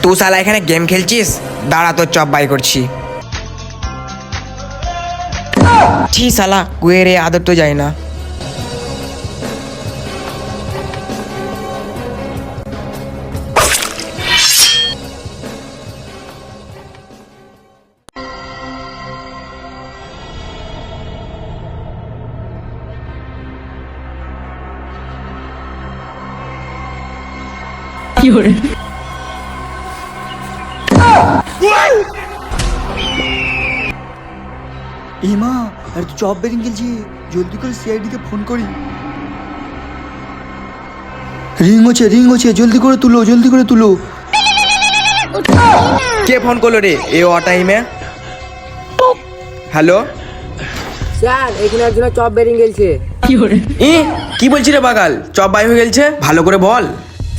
তুই শালা এখানে গেম খেলছিস? দাঁড়া তোর চপ বাই করছি। ছি শালা কুয়েরে আদর তো যায় না। এমা আর তো জব বেরিং গেলছি, জলদি করে সিআইডি কে ফোন করি। রিং হচ্ছে, জলদি করে তুলো। কে ফোন করলো রে এ অ টাইমে? হ্যালো স্যার, এখানে একজনের চপ বেরিং গেলছে। কি বলছি রে বাগাল? চপ বাই হয়ে গেছে, ভালো করে বল।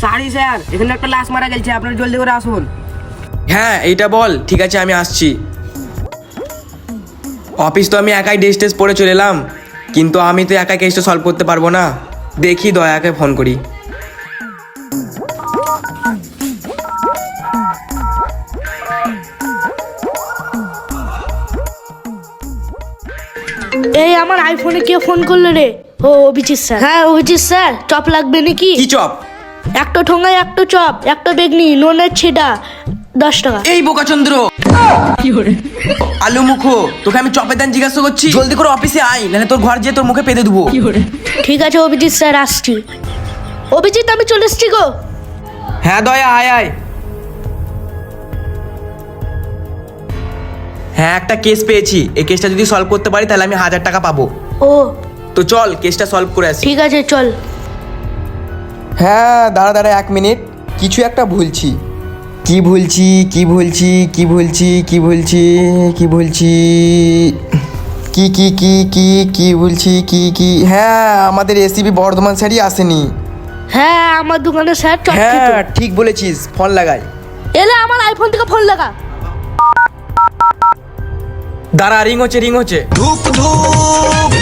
সরি স্যার, এখানে একটা লাশ মারা গেছে, আপনারা জলদি করে আসুন। হ্যাঁ এইটা বল। ঠিক আছে আমি আসছি। অফিস তো আমি একাই ড্রেস টেস পরে চলে এলাম, কিন্তু আমি তো একাই কেসটা সলভ করতে পারবো না। দেখি দয়াকে ফোন করি। এই আমার আইফোনে কে ফোন করলো রে? ও অভিজিৎ স্যার। হ্যাঁ অভিজিৎ স্যার, চপ লাগবে নাকি? কি চপ? একটা ঠোঙায় একটা চপ, একটা বেগনি, নোনের ছিটা, 10 টাকা। এই বোকাচন্দ্র, আলু মুখো, তোকে আমি চপের দাম জিজ্ঞাসা করছি। জলদি করে অফিসে আয়, নাহলে তোর ঘর যেয়ে তোর মুখে পেতে দেবো। ঠিক আছে অভিজিৎ স্যার, আসছি। অভিজিৎ আমি চলে এসছি গো। হ্যাঁ দয়া আয় আয়। হ্যাঁ একটা কেস পেয়েছি, এই কেসটা যদি সলভ করতে পারি তাহলে আমি 1000 টাকা পাবো। ও তো চল কেসটা সলভ করে আসি। ঠিক আছে চল। হ্যাঁ দাঁড়া 1 মিনিট, কিছু একটা ভুলছি। কি ভুলছি কি হ্যাঁ আমাদের এসিবি বর্ধমান স্যারই আসেনি। হ্যাঁ আমার দোকানে স্যার চপ খেত। হ্যাঁ ঠিক বলেছিস, ফোন লাগাই। এলে আমার আইফোন থেকে ফোন লাগা। দাঁড়া রিং হচ্ছে। ধূপ ধূপ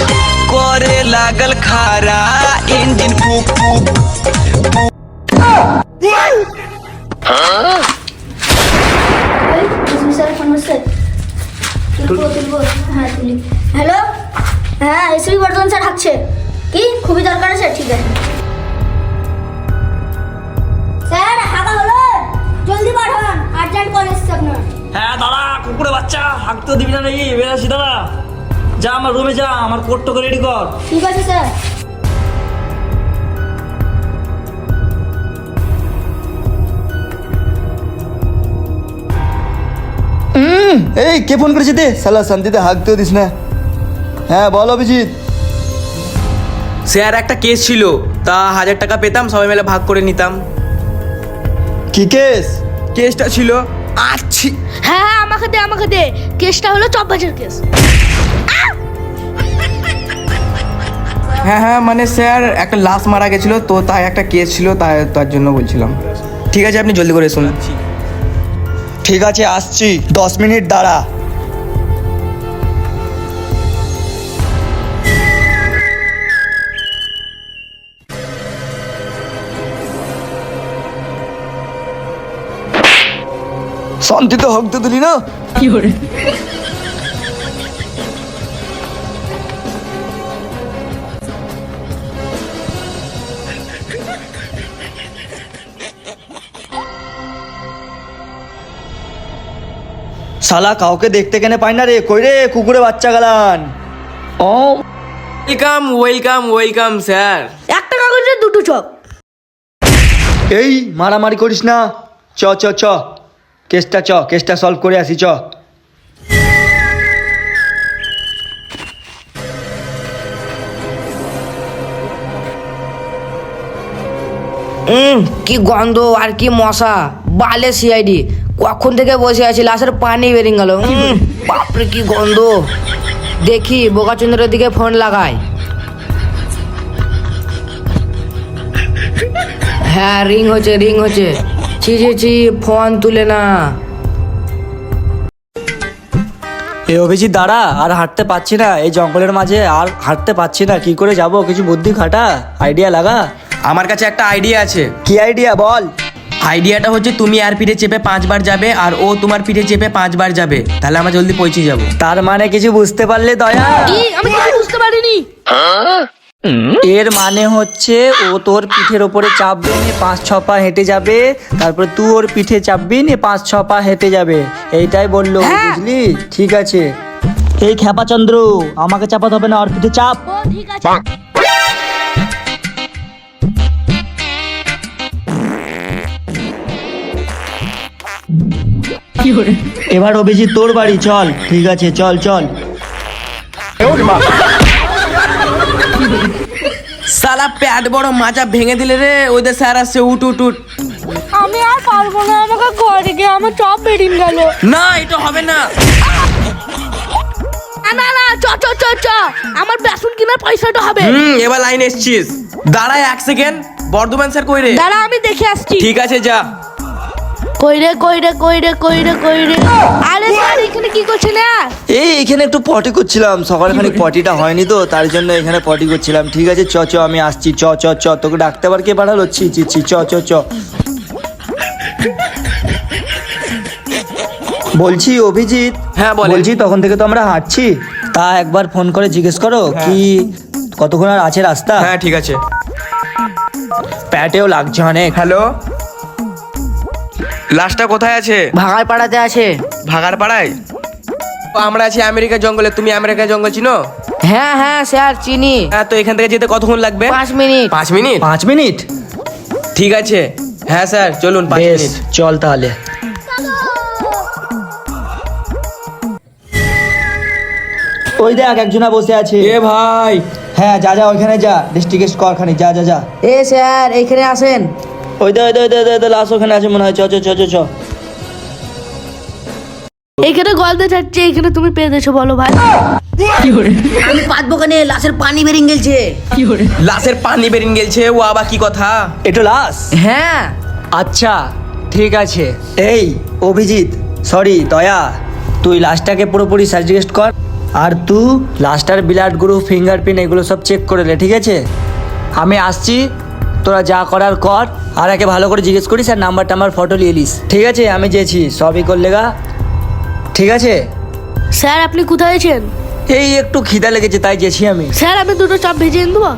করে লাগল খারা, ইঞ্জিন ফুক ফুক। হ্যালো, হ্যাঁ এসবি বর্ধমান স্যার ডাকছে। কি খুবই দরকার আছে? ঠিক আছে স্যার, হাঁকা হলো, জলদি পাঠান, আর্জেন্ট কল এসছে আপনার। হ্যাঁ দাঁড়া, কুকুরে বাচ্চা, হাঁক তো দিবি না নাকি? বেরাসি দাঁড়া, যা আমার রুমে যা, আমার কোটটাকে রেডি কর। ঠিক আছে স্যার। এই কে ফোন করেছে দে, শালা শান্তিতে হাঁকতেও দিস না। হ্যাঁ বল অভিজিৎ। স্যার একটা কেস ছিল, তা 1000 টাকা পেতাম, সবাই মিলে ভাগ করে নিতাম। কি কেস? কেসটা ছিল আচ্ছি। হ্যাঁ আমাকে দে। কেসটা হলো চপ বাজার কেস। হ্যাঁ মানে স্যার একটা লাশ মারা গেছিল তো, তাই একটা কেস ছিল, তার জন্য বলছিলাম। ঠিক আছে আপনি জলদি করে শুনুন। ঠিক আছে আসছি, 10 মিনিট দাঁড়া। শান্তিতে হাঁকতে দিলি না? শালা কাউকে দেখতে কেনে পাই না রে, কই রে কুকুরে বাচ্চা গালান। ও ওয়েলকাম স্যার। একটা কাগজে দুটো চপ। এই মারামারি করিস না, চ কেসটা সলভ করে আসি চ। কি গন্ধ আর কি মশা, বালে সিআইডি কখন থেকে বসে আছি, লাশের পানি বেরিয়ে গেল। বাপরে কি গন্ধ। দেখি বোকাচন্দ্রের দিকে ফোন লাগাই। হ্যাঁ রিং হচ্ছে। ছি ফোন তুলে না। এ অভিজিৎ দাঁড়া, আর হাঁটতে পারছি না এই জঙ্গলের মাঝে, আর হাঁটতে পারছি না, কি করে যাব? কিছু বুদ্ধি খাটা, আইডিয়া লাগা। আমার কাছে একটা আইডিয়া আছে। কি আইডিয়া বল? আইডিয়াটা হচ্ছে তুমি আর পিঠে চেপে 5 বার যাবে আর ও তোমার পিঠে চেপে 5 বার যাবে, তাহলে আমরা জলদি পৌঁছে যাব। তার মানে কিছু বুঝতে পারলে দয়া? কি আমি কিছু বুঝতে পারিনি। এর মানে হচ্ছে ও তোর পিঠের ওপরে চাপবে নিয়ে 5-6 পা হেঁটে যাবে, তারপর তুই ওর পিঠে চাপবি নিয়ে 5-6 পা হেঁটে যাবে, এইটাই বললো, বুঝলি? ঠিক আছে। এই খ্যাপা চন্দ্র, আমাকে চাপাতে হবে না, ওর পিঠে চাপ। ও ঠিক আছে। এবার অভিজিৎ তোর বাড়ি চল। ঠিক আছে, চল চল। সালা প্যাড বড় মাজা ভেঙে দিলে রে, ওদের স্যার আসছে, উঠ উঠ উঠ। আমি আর পারবো না, আমাকে ঘরে গিয়ে আমার চপ বেরিয়ে গেল। না এটা হবে না। না না চ চ চ চ, আমার বেসন কেনার পয়সাটা হবে। এবার লাইন এসছিস, দাঁড়ায় 1 সেকেন্ড। বর্ধমান স্যার কই রে? দাঁড়া আমি দেখে আসছি। ঠিক আছে যা। কইরে কইরে কইরে কইরে কইরে। আরে স্যার এখানে কি করছেন না? এই এখানে একটু পটি করছিলাম, সকালে খানিক পটিটা হয়নি তো, তার জন্য এখানে পটি করছিলাম। ঠিক আছে চ চ, আমি আসছি। চ চ চ, তোকে ডাকতে পার কে পাঠালো? ছি ছি ছি, চ চ চ। বলছি অভিজিৎ। হ্যাঁ, বলেন। বলছি তখন থেকে তো আমরা হাঁটছি, তা একবার ফোন করে জিজ্ঞেস করো কি কতক্ষণ আর আছে রাস্তা। হ্যাঁ ঠিক আছে। প্যাটেও লাগছে অনেক। হ্যালো, লাশটা কোথায় আছে? ভাগার পাড়াতে আছে। ভাগার পাড়ায়? আমরা আছি আমেরিকা জঙ্গলে, তুমি আমেরিকা জঙ্গল চিনো? হ্যাঁ হ্যাঁ স্যার চিনি। হ্যাঁ, তো এখান থেকে যেতে কতক্ষণ লাগবে? 5 মিনিট। 5 মিনিট? 5 মিনিট? ঠিক আছে। হ্যাঁ স্যার চলুন, 5 বেশ, মিনিট। চল তাহলে। ওই দেখ একজনা বসে আছে। এ ভাই, হ্যাঁ যা যা, ওইখানে যা, ডিস্ট্রিক্ট কর খানি, যা যা যা। এ স্যার এইখানে আসেন। ওই দে ওই দে ওই দে, ওই দে লাশ ওখানে আছে মনে হয়। চ চ চ চ চ। এখানে গলতে চাচ্ছে, এখানে তুমি পেয়ে গেছো, বলো ভাই। আমি পাতবো কেন, লাশের পানি বেরিয়ে গেলছে। লাশের পানি বেরিয়ে গেলছে, ও আবার কি কথা? এটা লাশ? হ্যাঁ আচ্ছা ঠিক আছে। এই অভিজিৎ, সরি দয়া, তুই লাশটাকে পুরোপুরি সাজেস্ট কর, আর তুই লাশটার ব্লাড গ্রুপ, ফিঙ্গারপ্রিন্ট এগুলো সব চেক করে নে, ঠিক আছে? আমি আসছি, তোরা যা করার কর, আর একে ভালো করে জিজ্ঞেস করিস, আর নাম্বার টাম্বার ফটো নিয়ে নিস, ঠিক আছে? আমি যেছি, সবই করলে গা, ঠিক আছে? স্যার আপনি কোথায় আছেন? এই একটু খিদা লেগেছে তাই যেছি আমি। স্যার আমি 2টো চপ ভেজে এনে দেবো।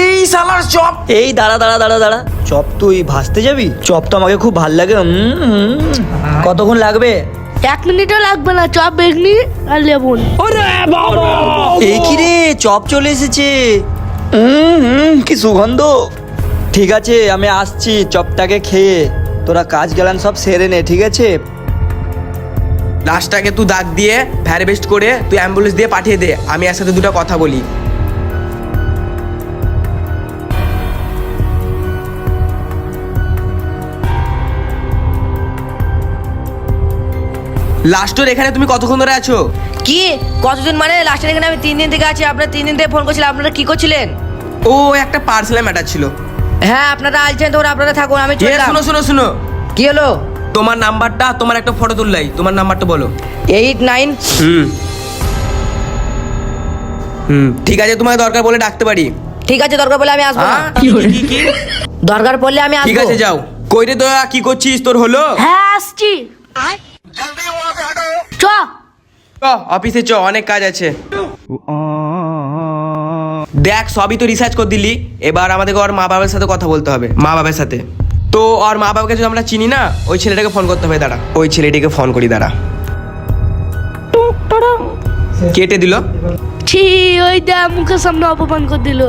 এই সালার চপ! এই দাঁড়া দাঁড়া দাঁড়া দাঁড়া, চপ তুই ভাজতে যাবি? চপ তো আমাকে খুব ভাল লাগে। কতক্ষণ লাগবে? 1 মিনিটও লাগবে না, চপ বেগনি আর লেবুন। এই কি রে, চপ চলে এসেছে। কি সুগন্ধ। ঠিক আছে আমি আসছি, চপটাকে খেয়ে তোরা কাজ গেলান সব সেরে নে, ঠিক আছে? লাশটাকে তুই দাগ দিয়ে ভ্যারিবেস্ট করে তুই অ্যাম্বুলেন্স দিয়ে পাঠিয়ে দে, আমি এর সাথে 2টা কথা বলি। লাস্টের এখানে তুমি কতক্ষণ ধরে আছো? কি কতদিন মানে? লাস্টের এখানে আমি 3 দিন থেকে আছি। আপনারা 3 দিন থেকে ফোন করছিলেন, আপনারা কি করছিলেন? ও একটা পার্সেলের ম্যাটার ছিল। হ্যাঁ আপনারা আইছেন তো, আপনারা থাকুন, আমি এ, চললাম। শুনো শুনো শুনো, কি হলো? তোমার নাম্বারটা, তোমার একটা ফটো তুললাই, তোমার নাম্বারটা বলো। 89। ঠিক আছে, তোমার দরকার বলে ডাকতে পারি? ঠিক আছে, দরকার পড়লে আমি আসবো না। হ্যাঁ? কি? দরকার পড়লে আমি ঠিক আসবো। আছে যাও। কই রে দয়া, কি করছিস? তোর হলো? হ্যাঁ আসছি। চ। চ, অফিসে চ, অনেক কাজ আছে। দেখ সবই তো রিসার্চ করে দিলি, এবার আমাদেরকে ওর মা বাবার সাথে কথা বলতে হবে, মা বাবার সাথে। তো ওর মা বাবাকে যদি আমরা চিনি না, ওই ছেলেটাকে ফোন করতে হবে। দাঁড়া, ওই ছেলেটিকে ফোন করি, দাঁড়া। কেটে দিল। ছি, ওই দা মুখের সামনে অপমান করে দিল।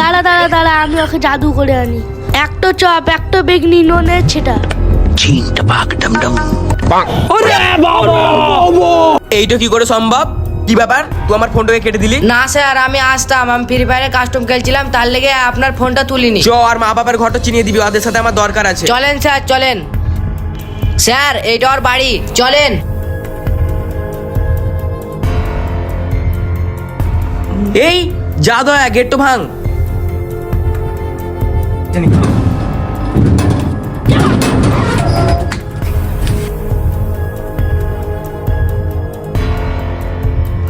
দাঁড়া দাঁড়া দাঁড়া, আমি ওকে জাদু করে আনি। একটা চপ, একটা বেগনি, নোনের ছেটা। এইটা কি করে সম্ভব? কি ব্যাপার, তুই আমার ফোনটাকে কেটে দিলি? না স্যার, আমি আসতাম, আমি ফ্রি ফায়ারে কাস্টম খেলছিলাম, তার লেগে আপনার ফোনটা তুলিনি। চ, আর মা বাবার ঘরটা চিনিয়ে দিবি, ওদের সাথে আমার দরকার আছে। চলেন স্যার, চলেন স্যার, এইটা ওর বাড়ি, চলেন। এই যা দয়া, গেটটা ভাঙ।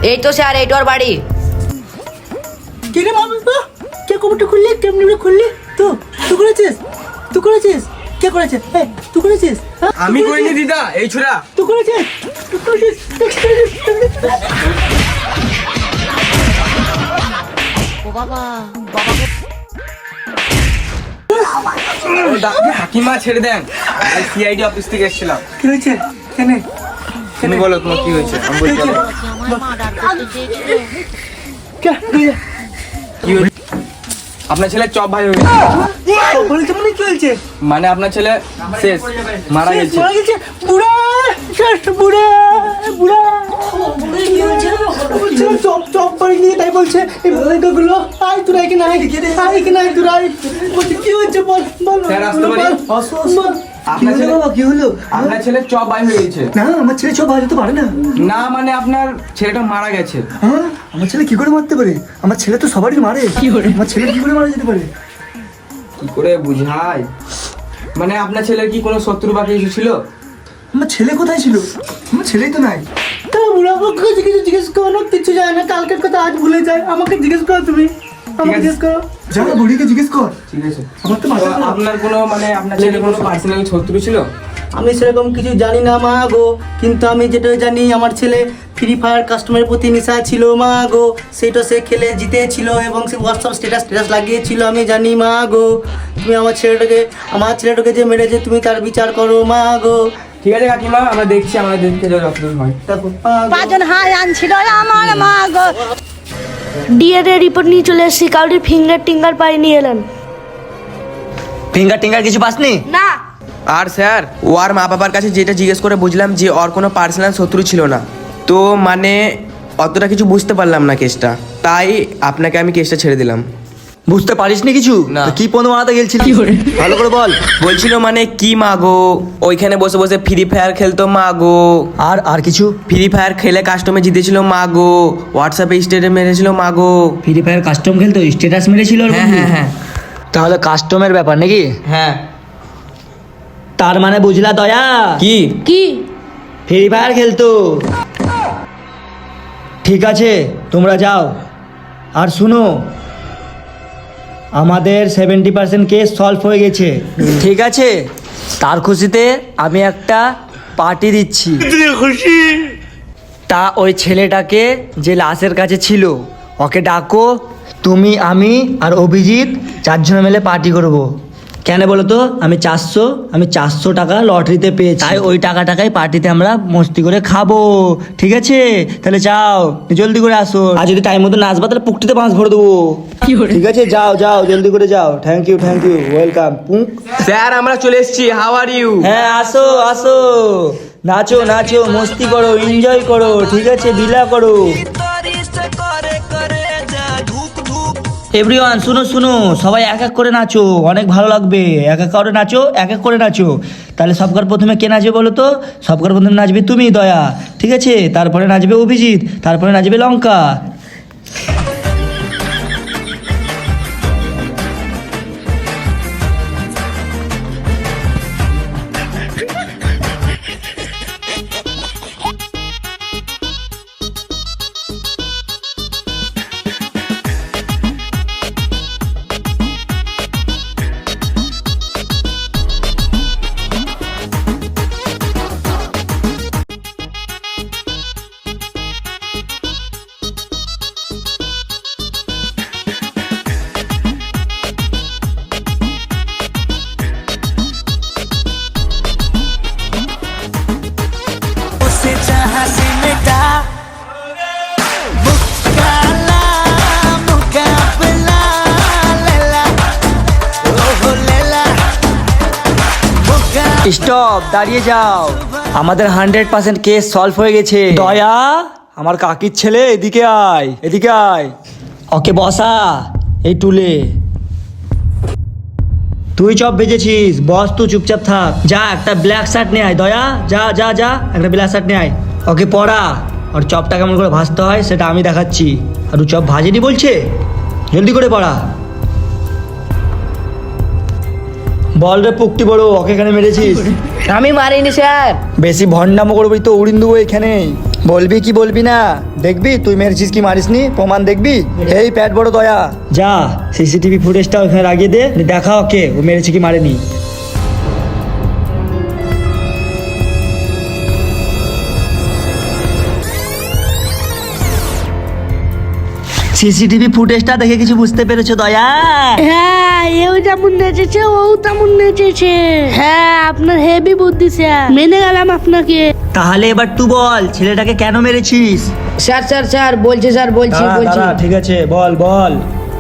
এই তো স্যার, এইটা ওর বাড়ি। কে রে মামা? কে কবুতর খুললি? কেমনি খুললি? তো তুই করেছিস? করেছে? তুই করেছিস? হ্যাঁ? আমি করিনি দিদা, এই ছোড়া। তুই করেছিস? তুই করেছিস? কাকিমা ছেড়ে দেন, সিআইডি অফিস থেকে এসেছিলাম। কি হয়েছে? কেন? তুমি বলো তোমার কি হয়েছে, আমি বলতে পারবো। কি হয়েছে? আপনার ছেলে চপ ভাই হয়ে গেছে। বলছে মানে কি হয়েছে? মানে আপনার ছেলে শেষ, মারা গেছে। মারা গেছে? বুড়া, শেষ বুড়া, বুড়া। বলছিল চপ পড়ে গিয়ে তাই বলছে এই গুলো আয় তোরা এখানে আয়, আয় এখানে আয় তোরা আয়। বলছে কি হয়েছে বল বল স্যার, আসতে পারি? বল। আপনার ছেলে বাবা কি হলো? আপনার ছেলে চপ ভাই হয়ে গেছে। না আমার ছেলে চপ বাজাতে পারে না। না মানে আপনার ছেলেটা মারা গেছে। হ্যাঁ আমার ছেলে কি করে মারতে পারে? আমার ছেলে তো সবারই মারে। কি করে আমার ছেলে কি করে মারা যেতে পারে? কি করে বুঝাই? মানে আপনার ছেলের কি কোনো শত্রু বা কিছু ছিল? আমার ছেলে কোথায় ছিল? আমার ছেলেই তো নাই। তা বুড়া আমাকে কিছু জিজ্ঞেস করো না, কিছু যায় না, কালকের কথা আজ ভুলে যায়। আমাকে জিজ্ঞেস করো তুমি, আমাকে জিজ্ঞেস করো। যা বুড়িকে জিজ্ঞেস কর। ঠিক আছে। আমার তো তো আপনার কোনো মানে আপনার ছেলে কোনো পার্সোনাল শত্রু ছিল? আমি সেরকম কিছু জানি না মা গো, কিন্তু আমি যেটা জানি আমার ছেলে ফ্রি ফায়ার কাস্টমারের প্রতি নেশা ছিল মা গো, সেটা সে খেলে জিতেছিল এবং সে হোয়াটসঅ্যাপ স্ট্যাটাস লাগিয়েছিল। আমি জানি মা গো, তুমি আমার ছেলেটাকে যে মেরেছে তুমি তার বিচার করো মা গো। ঠিক আছে কাকিমা, আমরা দেখছি, আমাদের দেখতে যতদূর হয়। দেখো পাঁচজন হাই আনছিল আমার মা গো। ডিএনএ রিপোর্ট নিয়ে চলে এসেছি, কাউরির ফিঙ্গার পাই নিয়ে এলেন। ফিঙ্গার কিছু পাসনি? না। আর স্যার, ও আর মা বাবার কাছে যেটা জিজ্ঞেস করে বুঝলাম যে ওর কোনো পার্সোনাল শত্রু ছিল না। তো মানে অতটা কিছু বুঝতে পারলাম না কেসটা, তাই আপনাকে আমি কেসটা ছেড়ে দিলাম। বুঝতে পারিসনি কিছু? না। তো কি পণ্য বানাতে গেলছিলি? ভালো করে বল। বলছিল মানে কি মাগো, ওইখানে বসে বসে ফ্রি ফায়ার খেলতো মাগো, আর কিছু? ফ্রি ফায়ার খেলে কাস্টমে জিতেছিল মাগো, হোয়াটসঅ্যাপে স্টেটে মেরেছিল মাগো। ফ্রি ফায়ার কাস্টম খেলতো, স্ট্যাটাস মেরেছিল? হ্যাঁ হ্যাঁ হ্যাঁ তাহলে কাস্টমের ব্যাপার নাকি? হ্যাঁ। তার মানে বুঝলা দয়া? কি? কি? ফ্রি ফায়ার খেলতো। ঠিক আছে তোমরা যাও। আর শুনো, আমাদের 70% কেস সলভ হয়ে গেছে। ঠিক আছে, তার খুশিতে আমি একটা পার্টি দিচ্ছি। তা ওই ছেলেটাকে যে লাশের কাছে ছিল ওকে ডাকো, তুমি আমি আর অভিজিৎ 4 জন মিলে পার্টি করব। কেন বলো তো? আমি 400 টাকা লটারিতে পেয়েছি, তাই ওই টাকাটাকাই পার্টিতে আমরা মস্তি করে খাবো। ঠিক আছে তাহলে যাও, জলদি করে আসো। আর যদি টাইম মতো নাচবা তাহলে পুকটিতে 5 ভরে দেবো। ঠিক আছে যাও যাও, জলদি করে যাও। Thank you welcome. স্যার আমরা চলে এসেছি, হাউ আর ইউ? হ্যাঁ আসো আসো, নাচো নাচো, মস্তি করো, এনজয় করো। ঠিক আছে বিলা করো। এভরিওয়ান শুনো শুনো, সবাই এক এক করে নাচো, অনেক ভালো লাগবে। এক এক করে নাচো, এক এক করে নাচো। তাহলে সবকার প্রথমে কে নাচবে বলো তো? সবকার প্রথমে নাচবে তুমি দয়া, ঠিক আছে? তারপরে নাচবে অভিজিৎ, তারপরে নাচবে লঙ্কা। স্টপ, দাঁড়িয়ে যাও। আমাদের 100% কেস সলভ হয়ে গেছে। দয়া, আমার কাকির ছেলে, এদিকে আয়, এদিকে আয়। ওকে বসা এই টুলে। তুই চপ ভেজেছিস, বস তুই চুপচাপ থাক। যা একটা ব্ল্যাক শার্ট নিয়ে আয় দয়া, যা যা যা একটা ব্ল্যাক শার্ট নিয়ে আয়। ওকে পড়া, আর চপটা কেমন করে ভাজতে হয় সেটা আমি দেখাচ্ছি। আর ও চপ ভাজেনি বলছে, জলদি করে পড়া। বল রে পুকটি বড়, ওকে এখানে মেরেছিস? আমি মারিনি স্যার। বেশি ভণ্ডামো করবি তো উড়িন দেবো এখানে। বলবি কি বলবি না? দেখবি তুই মেরেছিস কি মারিসনি, প্রমাণ দেখবি। এই প্যাট বড় দয়া, যা সিসিটিভি ফুটেজটা ওখানে লাগিয়ে দে, দেখা ওকে ও মেরেছে কি মারেনি। সিসিটিভি ফুটেজটা দেখে কিছু বুঝতে পেরেছো দয়া? হ্যাঁ এও যেমন নেচেছে ও তেমন নেচেছে। হ্যাঁ আপনার হেভি বুদ্ধি স্যার, মেনে গেলাম আপনাকে। তাহলে এবার তুই বল ছেলেটাকে কেন মেরেছিস? স্যার স্যার স্যার বলছি স্যার বলছি বলছি। ঠিক আছে বল বল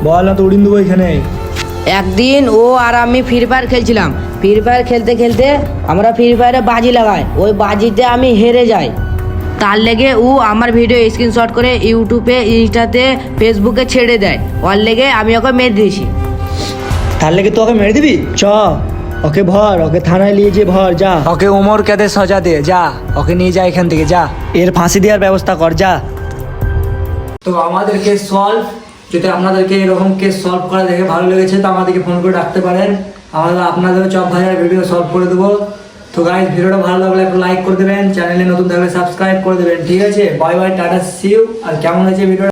বল, না তো উড়িয়ে দেবো এখানে। একদিন ও আর আমি ফ্রি ফায়ার খেলছিলাম। ফ্রি ফায়ার খেলতে খেলতে আমরা ফ্রি ফায়ারে বাজি লাগাই, ওই বাজিতে আমি হেরে যাই। তার লেগে ও আমার ভিডিও স্ক্রিনশট করে ইউটিউবে, ইনস্টাতে, ফেসবুকে ছেড়ে দেয়। ওর লেগে আমি ওকে মেরে দিয়েছি। তার লেগে তো ওকে মেরে দিবি? চ ওকে ভর, ওকে থানায় নিয়ে যে ভর, যা ওকে ওমর কাদের সাজা দে, যা ওকে নিয়ে যা এখান থেকে, যা এর ফাঁসি দেওয়ার ব্যবস্থা কর, যা। তো আমাদের কেস সলভ। যদি আপনাদেরকে এরকম কেস সলভ করা দেখে ভালো লেগেছে তো আমাদেরকে ফোন করে ডাকতে পারেন, আমরা আপনাদের চপ ভাজার ভিডিও সলভ করে দেবো। তো গাইস ভিডিওটা ভালো লাগলে একটু লাইক করে দেবেন, চ্যানেলে নতুন থাকলে সাবস্ক্রাইব করে দেবেন। ঠিক আছে, বাই বাই, টাটা, সি ইউ। আর কেমন হয়েছে ভিডিওটা